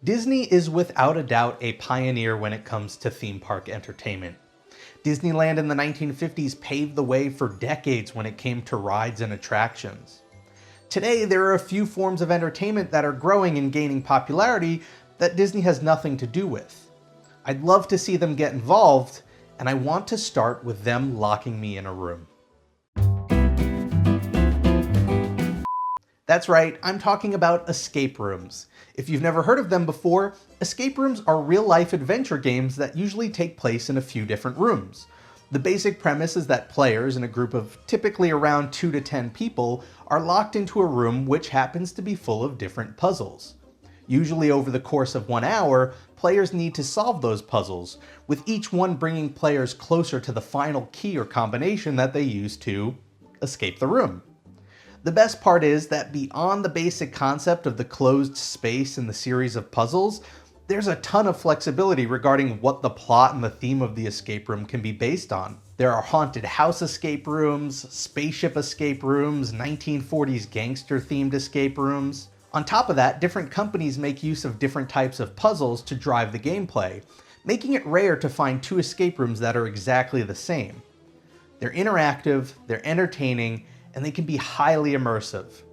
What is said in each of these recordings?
Disney is without a doubt a pioneer when it comes to theme park entertainment. Disneyland in the 1950s paved the way for decades when it came to rides and attractions. Today, there are a few forms of entertainment that are growing and gaining popularity that Disney has nothing to do with. I'd love to see them get involved, and I want to start with them locking me in a room. That's right, I'm talking about escape rooms. If you've never heard of them before, escape rooms are real-life adventure games that usually take place in a few different rooms. The basic premise is that players in a group of typically around 2 to 10 people are locked into a room which happens to be full of different puzzles. Usually over the course of 1 hour, players need to solve those puzzles, with each one bringing players closer to the final key or combination that they use to escape the room. The best part is that beyond the basic concept of the closed space and the series of puzzles, there's a ton of flexibility regarding what the plot and the theme of the escape room can be based on. There are haunted house escape rooms, spaceship escape rooms, 1940s gangster-themed escape rooms. On top of that, different companies make use of different types of puzzles to drive the gameplay, making it rare to find 2 escape rooms that are exactly the same. They're interactive, they're entertaining, and they can be highly immersive.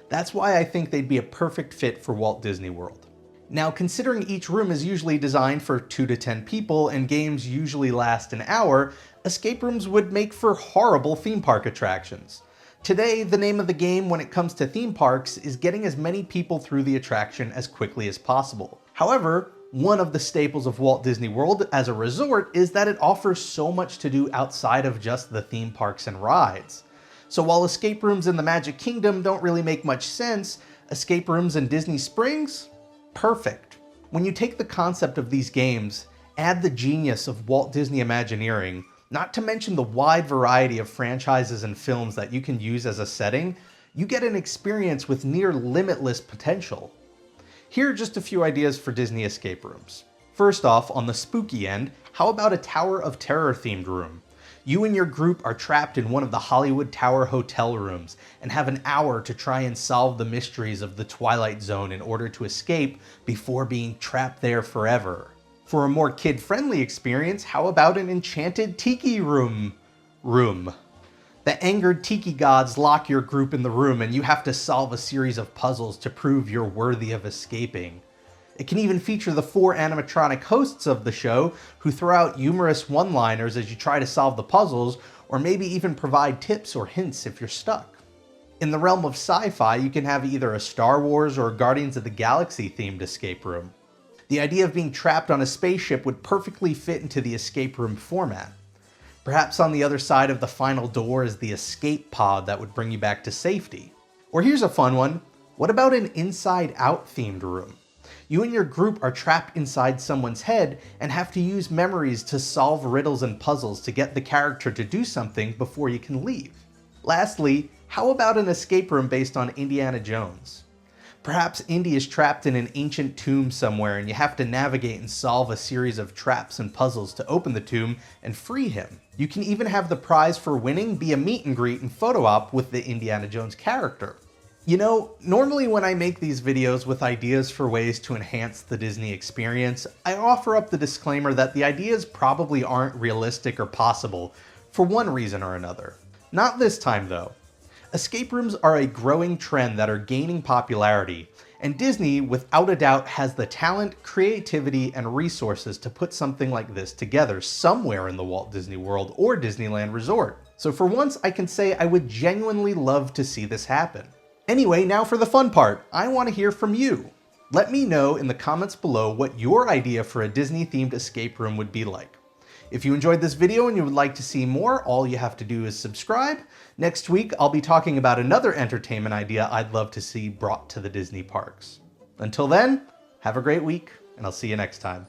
That's why I think they'd be a perfect fit for Walt Disney World. Now, considering each room is usually designed for 2 to 10 people and games usually last an hour, escape rooms would make for horrible theme park attractions. Today, the name of the game when it comes to theme parks is getting as many people through the attraction as quickly as possible. However, one of the staples of Walt Disney World as a resort is that it offers so much to do outside of just the theme parks and rides. So while escape rooms in the Magic Kingdom don't really make much sense, escape rooms in Disney Springs? Perfect. When you take the concept of these games, add the genius of Walt Disney Imagineering, not to mention the wide variety of franchises and films that you can use as a setting, you get an experience with near limitless potential. Here are just a few ideas for Disney escape rooms. First off, on the spooky end, how about a Tower of Terror themed room? You and your group are trapped in one of the Hollywood Tower hotel rooms and have an hour to try and solve the mysteries of the Twilight Zone in order to escape before being trapped there forever. For a more kid-friendly experience, how about an Enchanted Tiki room? The angered Tiki gods lock your group in the room and you have to solve a series of puzzles to prove you're worthy of escaping. It can even feature the 4 animatronic hosts of the show who throw out humorous one-liners as you try to solve the puzzles, or maybe even provide tips or hints if you're stuck. In the realm of sci-fi, you can have either a Star Wars or Guardians of the Galaxy themed escape room. The idea of being trapped on a spaceship would perfectly fit into the escape room format. Perhaps on the other side of the final door is the escape pod that would bring you back to safety. Or here's a fun one, what about an Inside Out themed room? You and your group are trapped inside someone's head and have to use memories to solve riddles and puzzles to get the character to do something before you can leave. Lastly, how about an escape room based on Indiana Jones? Perhaps Indy is trapped in an ancient tomb somewhere and you have to navigate and solve a series of traps and puzzles to open the tomb and free him. You can even have the prize for winning be a meet and greet and photo op with the Indiana Jones character. You know, normally when I make these videos with ideas for ways to enhance the Disney experience, I offer up the disclaimer that the ideas probably aren't realistic or possible for one reason or another. Not this time though. Escape rooms are a growing trend that are gaining popularity, and Disney, without a doubt, has the talent, creativity, and resources to put something like this together somewhere in the Walt Disney World or Disneyland Resort. So for once, I can say I would genuinely love to see this happen. Anyway, now for the fun part. I want to hear from you. Let me know in the comments below what your idea for a Disney-themed escape room would be like. If you enjoyed this video and you would like to see more, all you have to do is subscribe. Next week, I'll be talking about another entertainment idea I'd love to see brought to the Disney parks. Until then, have a great week, and I'll see you next time.